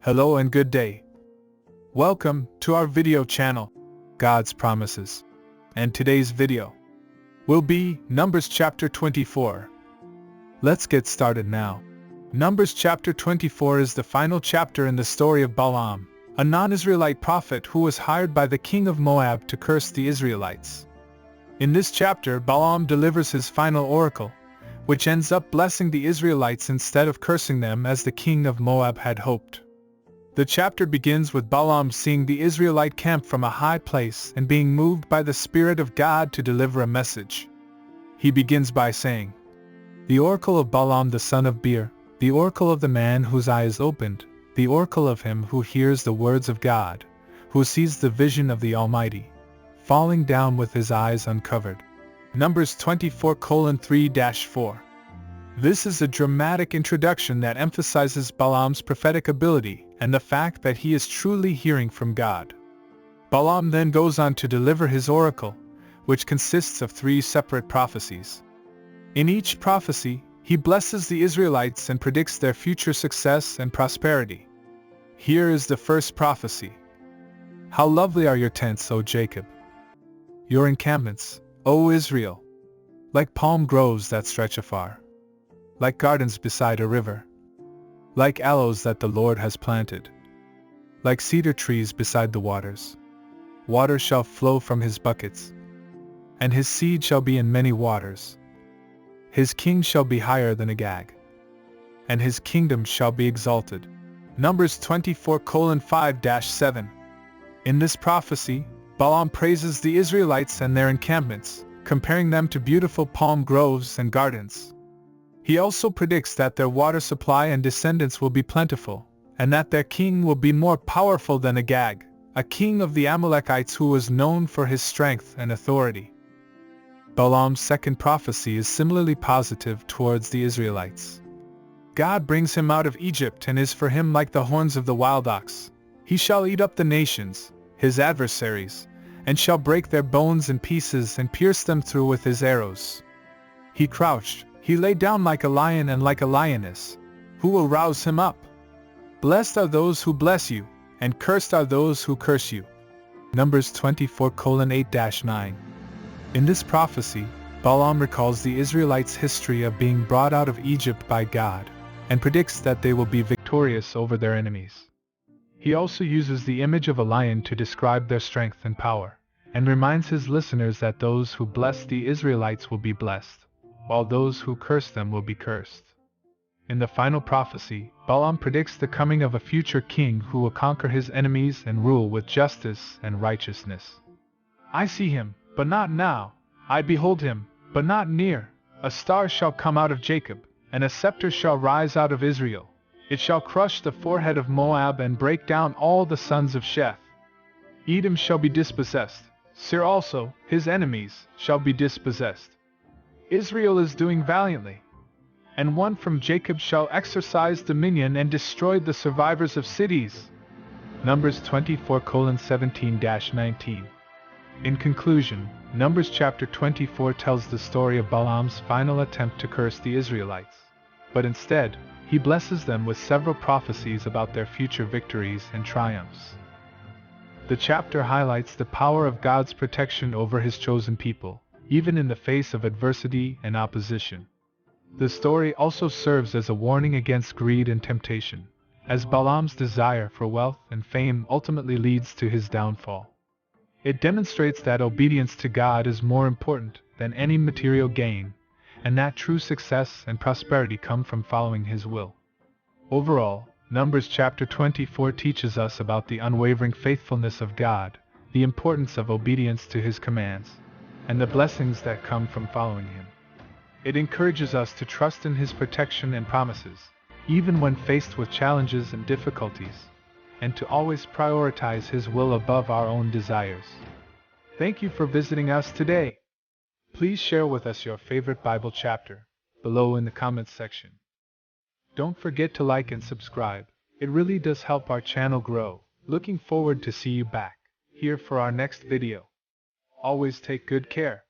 Hello and good day. Welcome to our video channel, God's Promises. And today's video will be Numbers chapter 24. Let's get started now. Numbers chapter 24 is the final chapter in the story of Balaam, a non-Israelite prophet who was hired by the king of Moab to curse the Israelites. In this chapter, Balaam delivers his final oracle, which ends up blessing the Israelites instead of cursing them as the king of Moab had hoped. The chapter begins with Balaam seeing the Israelite camp from a high place and being moved by the Spirit of God to deliver a message. He begins by saying, "The oracle of Balaam the son of Beor, the oracle of the man whose eye is opened, the oracle of him who hears the words of God, who sees the vision of the Almighty, falling down with his eyes uncovered." Numbers 24:3-4. This is a dramatic introduction that emphasizes Balaam's prophetic ability and the fact that he is truly hearing from God. Balaam then goes on to deliver his oracle, which consists of 3 separate prophecies. In each prophecy, he blesses the Israelites and predicts their future success and prosperity. Here is the first prophecy. "How lovely are your tents, O Jacob! Your encampments, O Israel! Like palm groves that stretch afar. Like gardens beside a river. Like aloes that the Lord has planted. Like cedar trees beside the waters. Water shall flow from his buckets. And his seed shall be in many waters. His king shall be higher than Agag. And his kingdom shall be exalted." Numbers 24:5-7. In this prophecy, Balaam praises the Israelites and their encampments, comparing them to beautiful palm groves and gardens. He also predicts that their water supply and descendants will be plentiful, and that their king will be more powerful than Agag, a king of the Amalekites who was known for his strength and authority. Balaam's second prophecy is similarly positive towards the Israelites. God brings him out of Egypt and is for him like the horns of the wild ox. He shall eat up the nations, his adversaries, and shall break their bones in pieces and pierce them through with his arrows. He crouched, he lay down like a lion and like a lioness. Who will rouse him up? Blessed are those who bless you, and cursed are those who curse you." Numbers 24:8-9. In this prophecy, Balaam recalls the Israelites' history of being brought out of Egypt by God, and predicts that they will be victorious over their enemies. He also uses the image of a lion to describe their strength and power, and reminds his listeners that those who bless the Israelites will be blessed, while those who curse them will be cursed. In the final prophecy, Balaam predicts the coming of a future king who will conquer his enemies and rule with justice and righteousness. "I see him, but not now. I behold him, but not near. A star shall come out of Jacob, and a scepter shall rise out of Israel. It shall crush the forehead of Moab and break down all the sons of Sheth. Edom shall be dispossessed. Seir also, his enemies, shall be dispossessed. Israel is doing valiantly. And one from Jacob shall exercise dominion and destroy the survivors of cities." Numbers 24:17-19. In conclusion, Numbers chapter 24 tells the story of Balaam's final attempt to curse the Israelites, but instead, he blesses them with several prophecies about their future victories and triumphs. The chapter highlights the power of God's protection over his chosen people, even in the face of adversity and opposition. The story also serves as a warning against greed and temptation, as Balaam's desire for wealth and fame ultimately leads to his downfall. It demonstrates that obedience to God is more important than any material gain, and that true success and prosperity come from following his will. Overall, Numbers chapter 24 teaches us about the unwavering faithfulness of God, the importance of obedience to his commands, and the blessings that come from following him. It encourages us to trust in his protection and promises, even when faced with challenges and difficulties, and to always prioritize his will above our own desires. Thank you for visiting us today. Please share with us your favorite Bible chapter below in the comments section. Don't forget to like and subscribe. It really does help our channel grow. Looking forward to see you back here for our next video. Always take good care.